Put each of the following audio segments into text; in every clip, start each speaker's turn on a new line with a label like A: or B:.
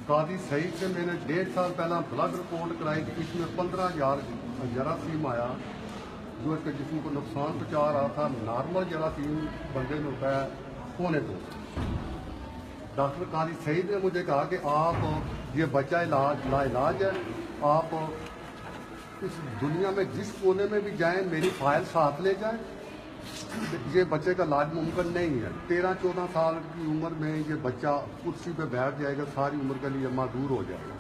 A: قاضی سعید سے میں نے 1.5 سال پہلا بلڈ رپورٹ کرائی تھی، اس میں 15,000 جراثیم آیا جو اس کے جسم کو نقصان پہنچا رہا تھا۔ نارمل جراثیم بندے میں ہوتا ہے 2.25۔ ڈاکٹر قاضی سعید نے مجھے کہا کہ آپ یہ بچہ لا علاج ہے، آپ اس دنیا میں جس کونے میں بھی جائیں میری فائل ساتھ لے جائیں، یہ بچے کا علاج ممکن نہیں ہے۔ 13-14 سال کی عمر میں یہ بچہ کرسی پہ بیٹھ جائے گا، ساری عمر کے لیے معذور ہو جائے گا۔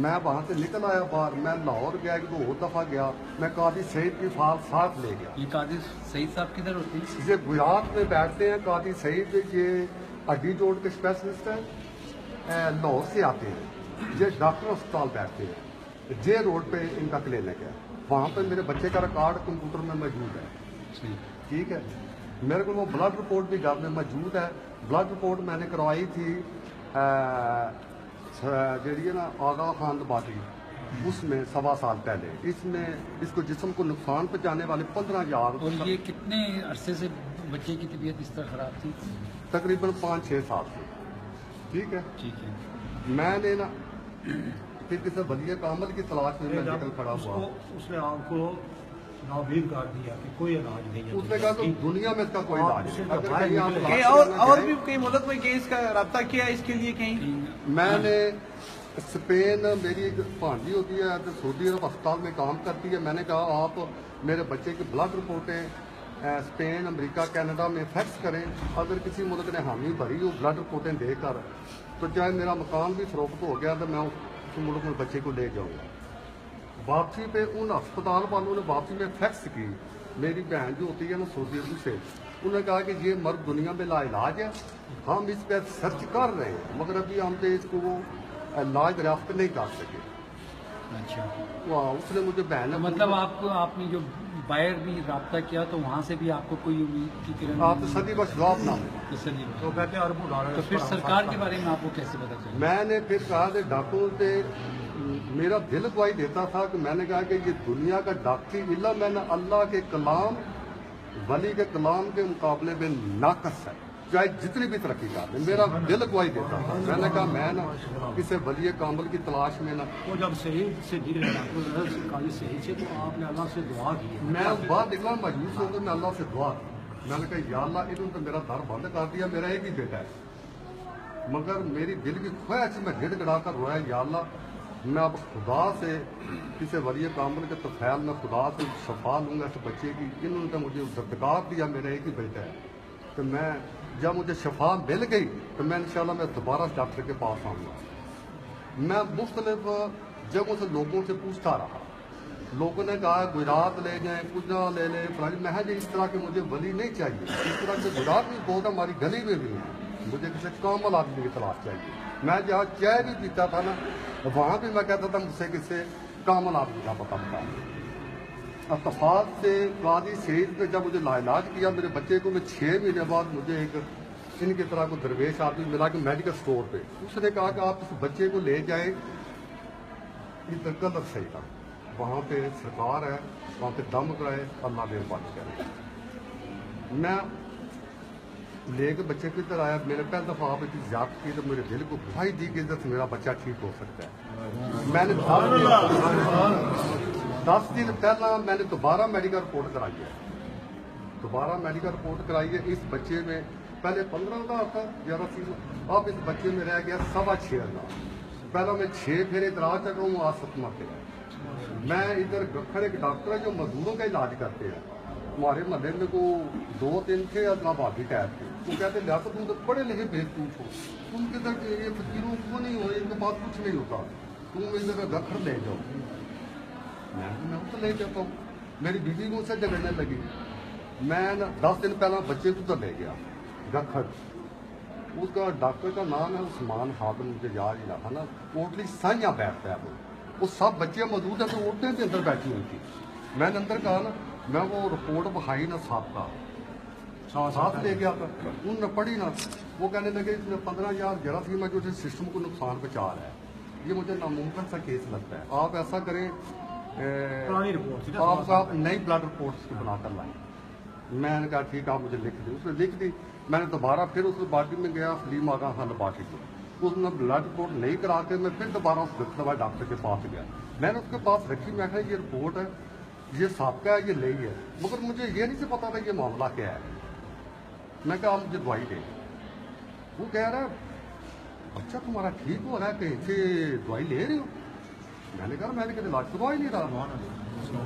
A: میں وہاں سے نکل آیا باہر، میں لاہور گیا 2 دفعہ گیا، میں قاضی سعید کی فائل ساتھ لے گیا۔
B: یہ قاضی سعید صاحب کدھر ہوتے ہیں؟
A: یہ گجرات میں بیٹھتے ہیں قاضی سعید، یہ ہڈی جوڑ کے اسپیشلسٹ ہیں، لاہور سے آتے ہیں، یہ ڈاکٹر اسپتال بیٹھتے ہیں، جے روڈ پہ ان کا کلینک ہے، وہاں پہ میرے بچے کا ریکارڈ کمپیوٹر میں موجود ہے۔ ٹھیک ہے، میرے کو وہ بلڈ رپورٹ بھی گھر میں موجود ہے۔ بلڈ رپورٹ میں نے کروائی تھی جیڑی ہے نا آغا خان باٹی، اس میں 1.25 سال پہلے، اس میں اس کو جسم کو نقصان پہنچانے والے 15,000۔
B: اور یہ کتنے عرصے سے بچے کی طبیعت اس طرح خراب تھی؟
A: تقریباً 5-6 سال سے۔ ٹھیک ہے،
B: ٹھیک ہے،
A: میں نے نا پھر کسی ولی کامل کی تلاش میں نکل کھڑا ہوا۔
C: اس نے آپ کو ناامید کر دیا کہ کوئی علاج نہیں ہے،
A: اس نے کہا کہ دنیا میں اس کا کوئی علاج نہیں۔ اگر کہیں آپ
C: کہ اور بھی کئی ملک میں کہیں اس کا رابطہ کیا اس کے لیے کہیں؟
A: میں نے اسپین، میری ایک بھانجی ہوتی ہے سعودی عرب اسپتال میں کام کرتی ہے، میں نے کہا آپ میرے بچے کی بلڈ رپورٹیں اسپین، امریکہ، کینیڈا میں فیکس کریں، اگر کسی ملک نے حامی بھری ہو بلڈ رپورٹیں دے کر تو چاہے میرا مکان بھی فروخت ہو گیا تو میں اس ملک میں بچے کو لے جاؤں گا۔ واپسی پہ ان اسپتال والوں نے واپسی میں فیکس کی، میری بہن جو ہوتی ہے نا سعودی عرب سے، انہوں نے کہا کہ یہ مرد دنیا میں لا علاج ہے، ہم اس پہ سرچ کر رہے ہیں مگر ابھی ہم سے اس کو وہ علاج دریافت نہیں کر سکے۔
B: اچھا،
A: اس نے مجھے بہن نے
B: مطلب آپ نے جو باہر بھی رابطہ کیا تو وہاں سے بھی آپ کو کوئی امید کی کرن
A: آپ صدی بس جواب نہ
B: تسلی
C: تو کہتے ہیں اربوں ڈالر۔
B: تو پھر سرکار کے بارے میں آپ کو کیسے پتا چلا؟
A: میں نے پھر کہا کہ ڈاکٹروں سے میرا دل گواہی دیتا تھا کہ میں نے کہا کہ یہ دنیا کا ڈاکٹری علم ہے نا اللہ کے کلام، ولی کے کلام کے مقابلے میں ناقص ہے، چاہے جتنی بھی ترقی کر لیں، میرا دل گواہی دیتا تھا۔ میں نے کہا میں نا کسی ولی کامل کی تلاش میں نا،
C: وہ جب شہید سے جڑے ڈاکٹر قاضی شہید سے تو آپ نے اللہ سے دعا کی؟
A: میں باہر نکلا مایوس ہو کر میں اللہ سے دعا کی، میں نے کہا یا اللہ انہوں نے تو میرا در بند کر دیا، میرا ایک ہی بیٹا ہے، مگر میری دل کی خواہش میں گڑ گڑا کر رویا یا اللہ میں اب خدا سے کسی ولی کامل کے طفیل میں خدا سے شفا لوں گا اس بچے کی، انہوں نے تو مجھے زرتکار دیا، میرا ایک ہی بیٹا ہے، تو میں جب مجھے شفا مل گئی تو میں انشاءاللہ میں دوبارہ ڈاکٹر کے پاس آؤں گا۔ میں مختلف جگہوں سے لوگوں سے پوچھتا رہا، لوگوں نے کہا گجرات لے جائیں، کجا لے لیں فلانی، میں جی اس طرح کے مجھے ولی نہیں چاہیے، اس طرح کے گجرات بھی بہت ہماری گلی میں بھی ہیں، مجھے کسی کامل آدمی کی تلاش چاہیے۔ میں جہاں چائے بھی پیتا تھا نا وہاں بھی میں کہتا تھا مجھ سے کسی کامل آدمی کا پتہ بتا۔ اتفاق سے قاضی سعید نے جب مجھے لا علاج کیا میرے بچے کو، میں 6 مہینے بعد مجھے ایک ان کی طرح کو درویش آدمی ملا کہ میڈیکل اسٹور پہ، اس نے کہا کہ آپ اس بچے کو لے جائیں ادھر قدر صحیح تھا، وہاں پہ سرکار ہے، وہاں پہ دم کرائے، اللہ مہربانی کرے۔ میں لے کے بچے کی طرح آیا، میں نے پہلی دفعہ آپ کی زیادت کی تو میرے دل کو گواہی دی کہ ادھر سے میرا بچہ ٹھیک ہو سکتا ہے۔ میں نے 10 دن پہلا میں نے دوبارہ میڈیکل رپورٹ کرائی ہے، دوبارہ میڈیکل رپورٹ کرائی ہے۔ اس بچے میں پہلے 15,000 تھا جراثیم، اب اس بچے میں رہ گیا 6,25,000۔ پہلا میں 6 پھیرے اتراج چکا ہوں، آج 7واں پھیرا۔ میں ادھر گکھڑ ایک ڈاکٹر ہے جو مزدوروں کا علاج کرتے ہیں، ہمارے محلے میں کو 2-3 تھے ادنا بادی ٹائپ کے، وہ کہتے ہیں لیاقت تم تو پڑھے لکھے بیوقوف ہو، تم کدھر یہ فقیروں کو نہیں ہو، ان کے پاس کچھ نہیں ہوتا، تم ادھر گکھڑ لے جاؤ۔ میں تو لے جاتا ہوں، میری بیوی کو اسے جگڑنے لگی۔ میں 10 دن پہلا بچے کو تو لے گیا گکھڑ، اس کا ڈاکٹر کا نام ہے عثمان حاتم، مجھے یاد ہی رہا نا، پوٹلی سائیاں بیٹھتا ہے وہ سب بچے موجود ہیں تو عورتیں بھی اندر بیٹھی ہوئی تھی۔ میں نے اندر کہا نا میں وہ رپورٹ بخائی نا صاحب کا ساتھ لے گیا تھا، انہوں نے پڑھی نا، وہ کہنے لگے اس میں 15,000 جراثیم ہے جو سسٹم کو نقصان پہنچا رہا ہے، یہ مجھے ناممکن سا کیس لگتا ہے، آپ ایسا کریں آپ نئی بلڈ رپورٹس کی بنا کر لائیں۔ میں نے کہا ٹھیک آپ مجھے لکھ دیں، اس نے لکھ دی۔ میں نے دوبارہ پھر اس باٹی میں گیا، سلیم آغا خان باٹی کو، उसने ब्लड रिपोर्ट नहीं करा के मैं फिर दोबारा उस दवा डॉक्टर के पास गया। मैंने उसके पास रखी, मैं कहा ये रिपोर्ट है, ये साबका है, ये नहीं है, मगर मुझे ये नहीं से पता था ये मामला क्या है। मैं कहा मुझे दवाई दे। वो कह रहा है बच्चा तुम्हारा ठीक हो रहा है, कहीं से दवाई ले रहे हो? मैंने कहा मैंने कभी इलाज करवा ही नहीं रहा।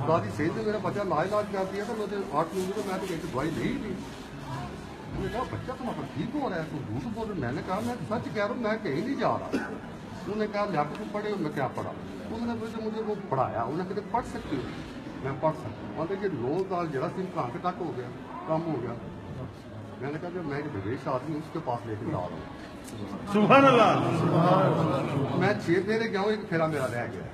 A: दादी सही से मेरा बच्चा लाइलाज कर दिया था, मुझे 8 महीने तो मैं तो कहीं से दवाई ले ही नहीं। मैंने कहा बच्चा तुम्हारा ठीक हो रहा है, तुम झूठ बोल रहे। मैंने कहा मैं सच कह रहा हूँ, मैं कहीं नहीं जा रहा। उन्होंने कहा लैपटॉप तुम पढ़े हो? मैं क्या पढ़ा? उन्होंने मुझे वो पढ़ाया। उन्होंने कहते पढ़ सकते हो? मैं पढ़ सकता हूँ। मतलब ये 9 साल जरा सिम कहाँ से कट हो गया, कम हो गया। मैंने कहा जब मैं एक विदेश आदमी उसके पास लेकर जा रहा हूँ।
D: सुभान अल्लाह।
A: मैं 6 फेरे गया हूँ, एक फेरा मेरा रह गया।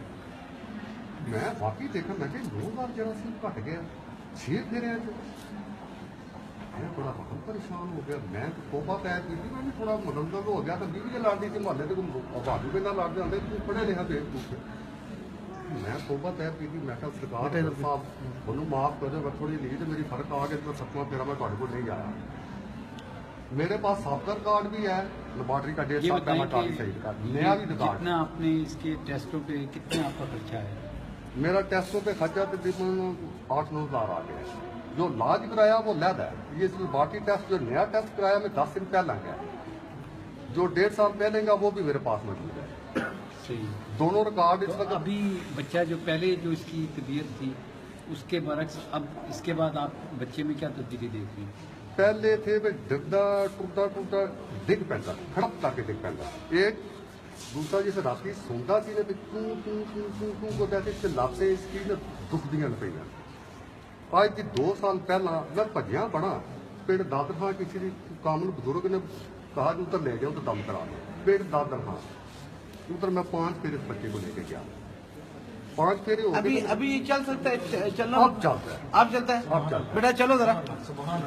A: मैं वाकई देखा, मैं 9 साल जरा सिम घट गया, 6 फेरे हैं। मैं थोड़ा बहुत परेशान हो गया। मैं तो तौबा तय की थी, मैं भी थोड़ा मनंदर हो गया। तो बीवी के लाड़ी थी मोहल्ले से भाभी के ना लाड़ते आते, तू पढ़े लिखा बेवकूफ। मैं तौबा तय की थी, मैं कहा सरकार साहब उन्होंने माफ कर दो, मैं थोड़ी लीड मेरी फर्क आ गया, मैं 7वां फेरा मैं थोड़े को नहीं आया। मेरे पास साफ्टर कार्ड भी है, लेबॉर्ट्री का 1.5 साल पहला कार्ड सही का नया भी रिकॉर्ड।
B: कितना आपने इसके टेस्टों पे कितना आपका खर्चा है?
A: मेरा टेस्टों पे खर्चा तकरीबन 8-9 हज़ार आ गया है। जो इलाज कराया वो लैद है। ये लेबॉर्ट्री टेस्ट जो नया टेस्ट कराया मैं 10 दिन पहले गया, जो 1.5 साल पहले का वो भी मेरे पास मौजूद है।
B: सही।
A: दोनों रिकॉर्ड इस
B: तो
A: वक्त।
B: अभी बच्चा जो पहले जो इसकी तबीयत थी उसके बरक्स अब इसके बाद आप बच्चे में क्या तब्दीली देख रही हैं?
A: पहले थे वे डिगदा टूटा डिग पैंदा, खड़प करके डिग पैंदा। एक दूसरा जैसे राती सोंदा सी ने तू को कहते इससे लाते इसकी ना दुख दियां पईयां। आज की 2 साल पहला मैं भजिया बड़ा पिंड दादर खां किसी दी कामल बुजुर्ग ने कहा उधर ले जाओ तो दम करा दो। पिंड दादर खां उधर मैं 5 फेरे इस बच्चे को लेके गया। 5 फेरे हो
D: अभी
A: गए।
D: अभी चल सकता है, चलना
A: अब चलता है,
D: आप चलता है?
A: अब चलता है।
D: बेटा चलो जरा।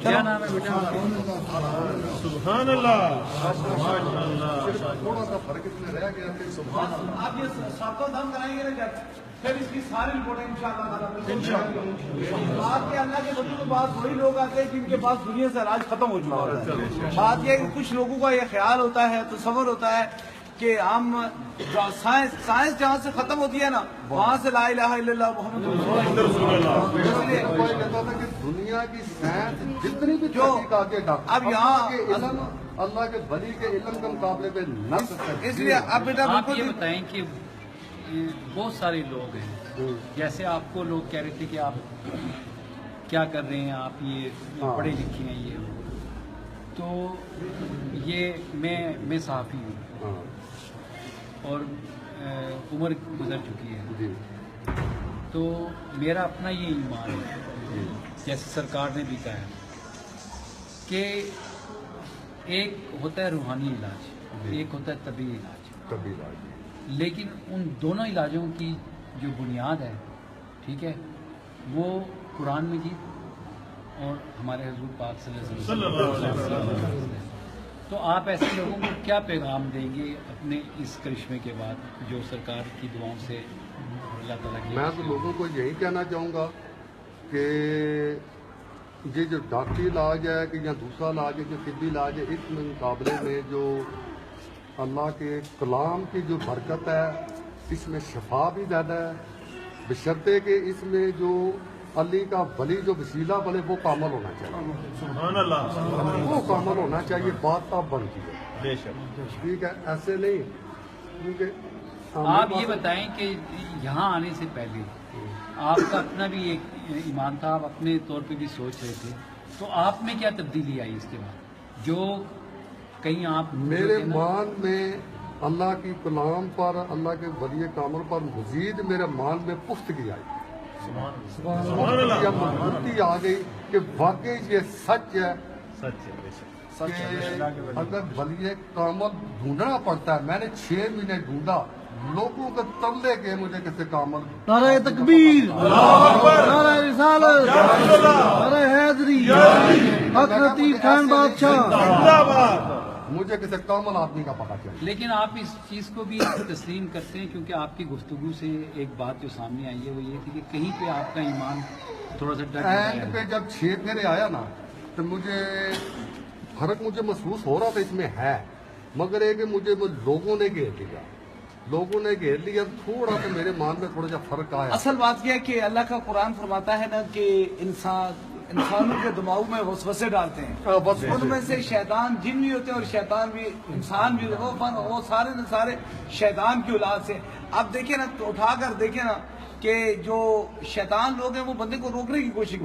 B: क्या नाम है बेटा?
D: सुभान अल्लाह।
A: थोड़ा सा फर्क इसमें रह गया फिर सुभान अल्लाह।
D: आप ये सबको दम कराएंगे ना जब फिर इसकी सारी रिपोर्टें इंशाअल्लाह बात के अल्लाह के बच्चों के पास वही लोग आते हैं जिनके पास दुनिया से इलाज खत्म हो चुका होता है। बात यह कि कुछ लोगों का ये ख्याल होता है, तसव्वुर होता है कि हम साइंस जहाँ से खत्म होती है ना वहाँ से ला इलाहा इल्लल्लाह मुहम्मद
A: इसलिए कोई कहता था कि दुनिया की साइंस जितनी भी
D: जो
A: तहकीक आगे डॉक्टर
D: अब यहाँ
A: के इल्म अल्लाह के वली के इल्म के मुकाबले पे न
D: इसलिए अब बेटा
B: आप ये
D: बिल्कुल
B: बताएं कि बहुत सारे लोग हैं, जैसे आपको लोग कह रहे थे कि आप क्या कर रहे हैं, आप ये
A: हाँ।
B: पढ़े लिखे हैं, ये तो ये मैं सहाफ़ी हूँ
A: हाँ,
B: और उम्र गुजर चुकी है,
A: जी
B: तो मेरा अपना ये ईमान है,
A: जी
B: जैसे सरकार ने भी कहा है कि एक होता है रूहानी इलाज,
A: जी।
B: एक होता है तबी इलाज,
A: कभी राजी
B: लेकिन उन दोनों इलाजों की जो बुनियाद है, ठीक है, वो कुरान मजीद और हमारे हुजूर पाक सल्लल्लाहु अलैहि वसल्लम। तो आप ऐसे लोगों को क्या पैगाम देंगे अपने इस करिश्मे के बाद जो सरकार की दुआओं से अल्लाह ताला की?
A: मैं तो लोगों को यही कहना चाहूँगा कि ये जो डॉक्टरी इलाज है कि या दूसरा इलाज है, जो तिब्बी इलाज है, इस मुकाबले में जो अल्लाह के कलाम की जो बरकत है इसमें शफा भी ज़्यादा है, बशर्ते कि इसमें जो अली का वली जो वसीला बने वो कामल होना चाहिए।
D: सुभान अल्लाह।
A: वो कामल होना चाहिए, बात तब बनती है।
D: बेशक।
A: ठीक है, ऐसे नहीं क्योंकि
B: आप ये बताएं कि यहाँ आने से पहले आपका अपना भी एक ईमान था, आप अपने तौर पे भी सोच रहे थे, तो आप में क्या तब्दीली आई इसके बाद जो कहीं आप
A: मेरे मान में अल्लाह की कलाम पर, अल्लाह के वली कामल पर मजीद मेरे मान में पुख्तगी आई, मजबूती आ गई कि वाकई ये सच है कि अगर वली कामल ढूंढना पड़ता है। मैंने 6 महीने ढूंढा, लोगों के तरले के मुझे किसी कामल
C: नारे तकबीर, नारे रिसालत, नारे हैदरी, हक लतीफ खान बादशाह।
A: मुझे किसी कामल आदमी का पता चला।
B: लेकिन आप इस चीज़ को भी तस्लीम करते हैं क्योंकि आपकी गुफ्तगू से एक बात जो सामने आई है वो ये थी कि कहीं पे आपका ईमान थोड़ा सा डर
A: एंड पे जब 6 फेरे आया ना तो मुझे फर्क मुझे महसूस हो रहा था इसमें है, मगर ये कि मुझे वो लोगों ने घेर लिया, लोगों ने घेर लिया, थोड़ा सा मेरे मान में थोड़ा सा फर्क आया।
D: असल बात यह है कि अल्लाह का कुरान फरमाता है ना कि इंसानों के दिमाग में वसवसे डालते हैं,
A: बस
D: उनमें से शैतान जिन भी होते हैं और शैतान भी इंसान भी, वो सारे न सारे शैतान की औलाद से। आप देखिए ना, तो उठा कर देखें ना कि जो शैतान लोग हैं वो बंदे को रोकने की कोशिश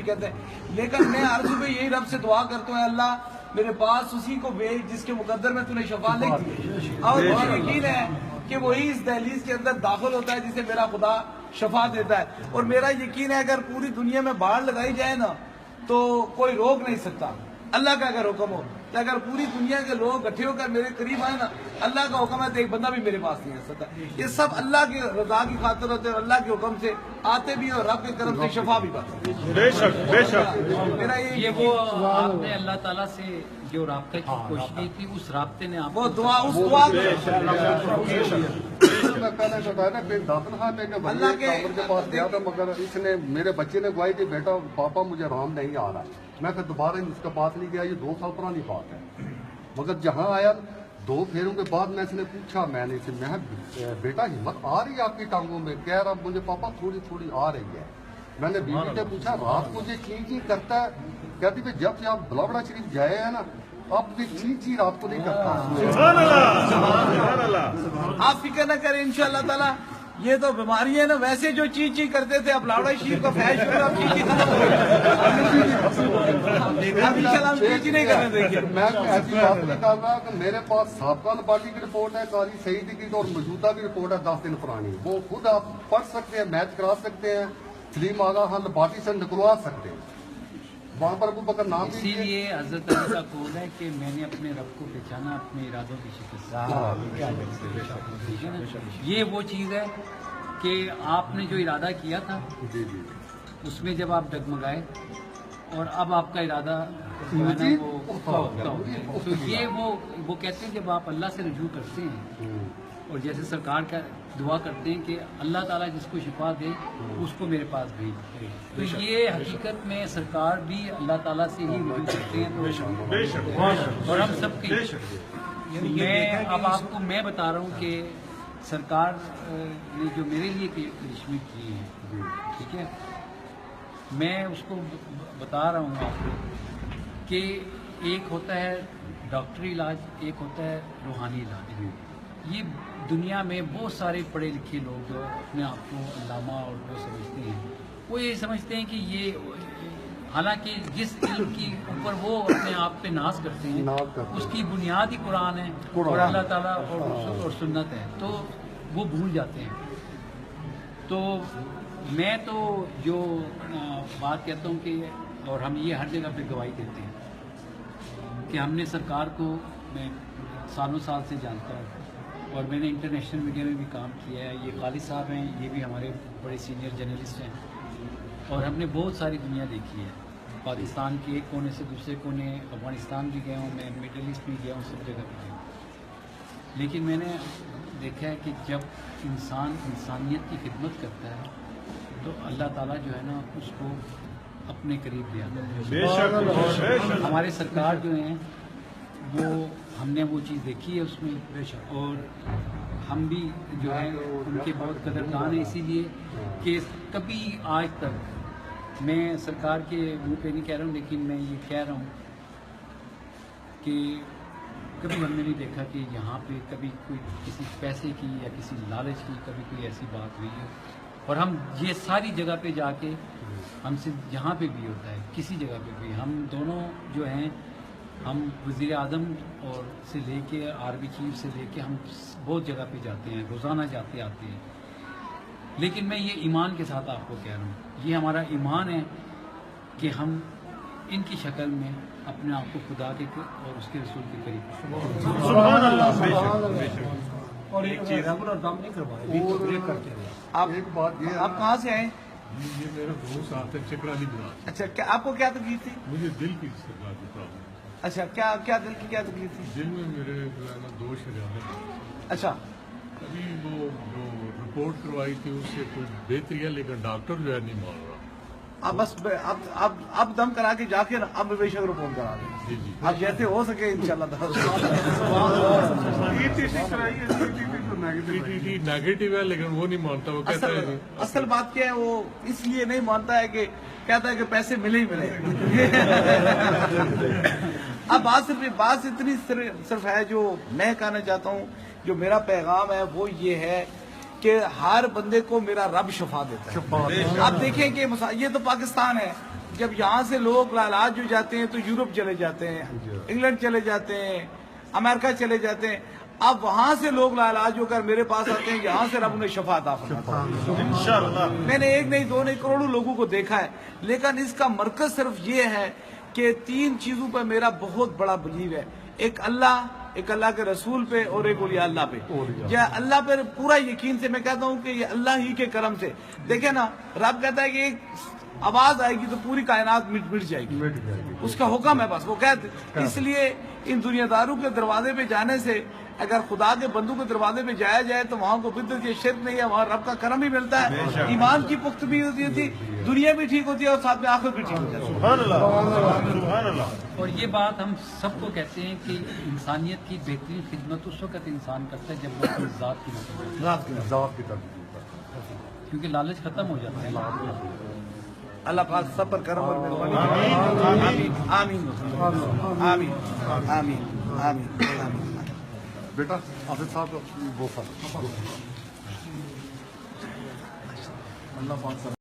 D: करते हैं। लेकिन मैं हर सुबह यही रब से दुआ करता हूँ, अल्लाह मेरे पास उसी को भेज जिसके मुकद्दर में तूने शफा लिख दी, और मुझे यकीन है कि वही इस दहलीज के अंदर दाखिल होता है जिसे मेरा खुदा शफा देता है। और मेरा यकीन है अगर पूरी दुनिया में बाढ़ लगाई जाए ना तो कोई रोक नहीं सकता, अल्लाह का अगर हुक्म हो। तो अगर पूरी दुनिया के लोग इकट्ठे होकर मेरे करीब आए ना, अल्लाह का हुक्म है तो एक बंदा भी मेरे पास नहीं आ सकता। ये सब अल्लाह की रजा की खातिर होते हैं और अल्लाह के हुक्म से आते भी और रब के करम से शफा भी पाते हैं।
E: बेशक बेशक।
D: मेरा
B: ये वो आपने अल्लाह ताला से जो राब्ते की कोशिश की थी, उस राब्ते ने आपको
D: वो दुआ उस दुआ
A: मैं पहले बताया ना कि दाखिल खाने के
D: अल्लाह के
A: पास गया था, मगर इसने मेरे बच्चे ने गवाही दी, बेटा पापा मुझे आराम नहीं आ रहा। मैं फिर दोबारा इसके पास नहीं गया, ये 2 साल पुरानी बात है। मगर जहाँ आया 2 फेरों के बाद मैं इसने पूछा, मैंने इसे मैं बेटा हिम्मत आ रही है आपकी टांगों में? कह रहा मुझे पापा थोड़ी थोड़ी आ रही है। मैंने बीवी से पूछा रात को ये चीं करता है? कहती भाई जब से आप बलावड़ा शरीफ गए हैं ना, अब ये चीं रात को नहीं करता।
D: आप फिक्र न करें, इंशाअल्लाह ताला ये तो बीमारी है ना, वैसे जो चीज करते थे अब लावड़ा शरीफ का फैश हो गया, अब चीज खत्म हो गया। अब इंशाअल्लाह हम चीज नहीं करने देंगे।
A: मैं ऐसी बात नहीं कर रहा कि मेरे पास साबका लबाटी की रिपोर्ट है, कारी सईद की और मौजूदा की रिपोर्ट है 10 दिन पुरानी, वो खुद आप पढ़ सकते हैं, मैच करा सकते हैं, सलीम आगा खान लबाटी से निकलवा सकते हैं, वहाँ पर अबू बकर नाम भी
B: इसीलिए हजरत अली का कौल है कि मैंने अपने रब को पहचाना अपने इरादों की शिकस्त से। ठीक है ना? ये वो चीज़ है कि आपने जो इरादा किया था
A: जी जी
B: उसमें जब आप डगमगाए और अब आपका इरादा जो है ना वो पुख्ता हो गया। तो ये वो कहते हैं जब आप अल्लाह से रुजू करते हैं और जैसे सरकार का दुआ करते हैं कि अल्लाह ताला जिसको शिफा दे उसको मेरे पास भेज, तो ये हकीकत में सरकार भी अल्लाह ताला से ही रुजू करते हैं। तो और हम सब की मैं अब आपको मैं बता रहा हूँ कि सरकार ने जो मेरे लिए करिश्मे किए हैं, ठीक है, मैं उसको बता रहा हूँ आपको कि एक होता है डॉक्टरी इलाज, एक होता है रूहानी इलाज। ये दुनिया में बहुत सारे पढ़े लिखे लोग जो अपने आप को अल्लामा और वो समझते हैं, वो ये समझते हैं कि ये, हालांकि जिस इल्म की ऊपर वो अपने आप पे नाज करते हैं उसकी बुनियाद ही कुरान है और अल्लाह ताला और सुन्नत है, तो वो भूल जाते हैं। तो मैं तो जो बात कहता हूँ कि, और हम ये हर जगह पे गवाही देते हैं कि हमने सरकार को मैं सालों साल से जानता हूँ और मैंने इंटरनेशनल मीडिया में भी काम किया है। ये खालिद साहब हैं, ये भी हमारे बड़े सीनियर जर्नलिस्ट हैं और हमने बहुत सारी दुनिया देखी है, पाकिस्तान के एक कोने से दूसरे कोने, अफगानिस्तान भी गया हूँ मैं, मिडल ईस्ट भी गया हूँ, सब जगह पे गया हूँ। लेकिन मैंने देखा है कि जब इंसान इंसानियत की खिदमत करता है तो अल्लाह ताला जो है ना उसको अपने करीब ले आता है। हमारे सरकार जो हैं वो हमने वो चीज़ देखी है उसमें, और हम भी जो है उनके बहुत कदरदान है, इसीलिए कि कभी आज तक मैं सरकार के मुंह पे नहीं कह रहा हूँ, लेकिन मैं ये कह रहा हूँ कि कभी हमने नहीं देखा कि यहाँ पे कभी कोई किसी पैसे की या किसी लालच की कभी कोई ऐसी बात हुई है। और हम ये सारी जगह पे जाके हमसे जहाँ पे भी होता है, किसी जगह पे भी, हम दोनों जो हैं, हम वज़ीर आज़म और से लेके आर्मी चीफ से लेके हम बहुत जगह पे जाते हैं, रोज़ाना जाते आते हैं। लेकिन मैं ये ईमान के साथ आपको कह रहा हूँ, ये हमारा ईमान है कि हम इनकी शक्ल में अपने आप को खुदा के और उसके रसूल के करीब।
C: और एक रेगुलर दम नहीं करवाए, ब्रेक करते रहे।
D: आप
A: एक बात ये है
D: आप कहाँ से आए?
E: ये मेरा दोस्त आता है चकराली बिहार।
D: अच्छा, क्या आपको क्या तकलीफ थी?
E: मुझे दिल की सरकार की प्रॉब्लम।
D: अच्छा, क्या क्या दिल की क्या तकलीफ थी?
E: दिल में मेरे जो है ना 2 शरारत।
D: अच्छा,
E: अभी वो जो रिपोर्ट करवाई थी उससे कोई बेहतरी है, लेकिन डॉक्टर जो है नहीं मान रहा।
D: अब बस अब दम करा के जाके ना अब बेशक फोन करा दें
E: जी जी
D: अब जैसे हो सके इंशाल्लाह
E: टीटी नेगेटिव है लेकिन वो नहीं मानता, वो कहता है नहीं।
D: असल बात क्या है, वो इसलिए नहीं मानता है कि कहता है कि पैसे मिले ही मिले। अब बात इतनी सिर्फ है जो मैं कहना चाहता हूँ, जो मेरा पैगाम है वो ये है कि हर बंदे को मेरा रब शफा देता है। आप देखें कि ये तो पाकिस्तान है, जब यहाँ से लोग लालाज हो जाते हैं तो यूरोप चले जाते हैं, इंग्लैंड चले जाते हैं, अमेरिका चले जाते हैं। अब वहां से लोग लालाज होकर मेरे पास आते हैं, यहाँ से रब उन्हें शफा अता फरमाता है। मैंने एक नहीं दो नहीं करोड़ों लोगों को देखा है, लेकिन इसका मरकज सिर्फ ये है कि 3 चीजों पर मेरा बहुत बड़ा बिलीव है, एक अल्लाह के रसूल पे और एक औलिया अल्लाह पे। या अल्लाह पर पूरा यकीन से मैं कहता हूँ कि ये अल्लाह ही के करम से, देखे ना रब कहता है कि एक आवाज आएगी तो पूरी कायनात मिट जाएगी, उसका हुक्म है बस वो कहते। इसलिए इन दुनियादारों के दरवाजे पे जाने से अगर खुदा के बंदों के दरवाजे पे जाया जाए तो वहाँ को बिद्दत ये शिर्क नहीं है, वहाँ रब का करम ही मिलता है, ईमान की पुख्तगी होती है, दुनिया भी ठीक होती है और साथ में आखिर भी ठीक होती है।
B: और ये बात हम सबको कहते हैं कि इंसानियत की बेहतरीन खिदमत उस वक्त इंसान करता है जब वो अपनी ज़ात की मदद करता
A: ज़ात की तरफ
B: है, क्योंकि लालच खत्म हो जाता है।
D: अल्लाह पाक सब पर करम और मेहरबानी। आमीन आमीन आमीन आमीन आमीन।
A: बेटा आसिफ साहब वो अल्लाह पाक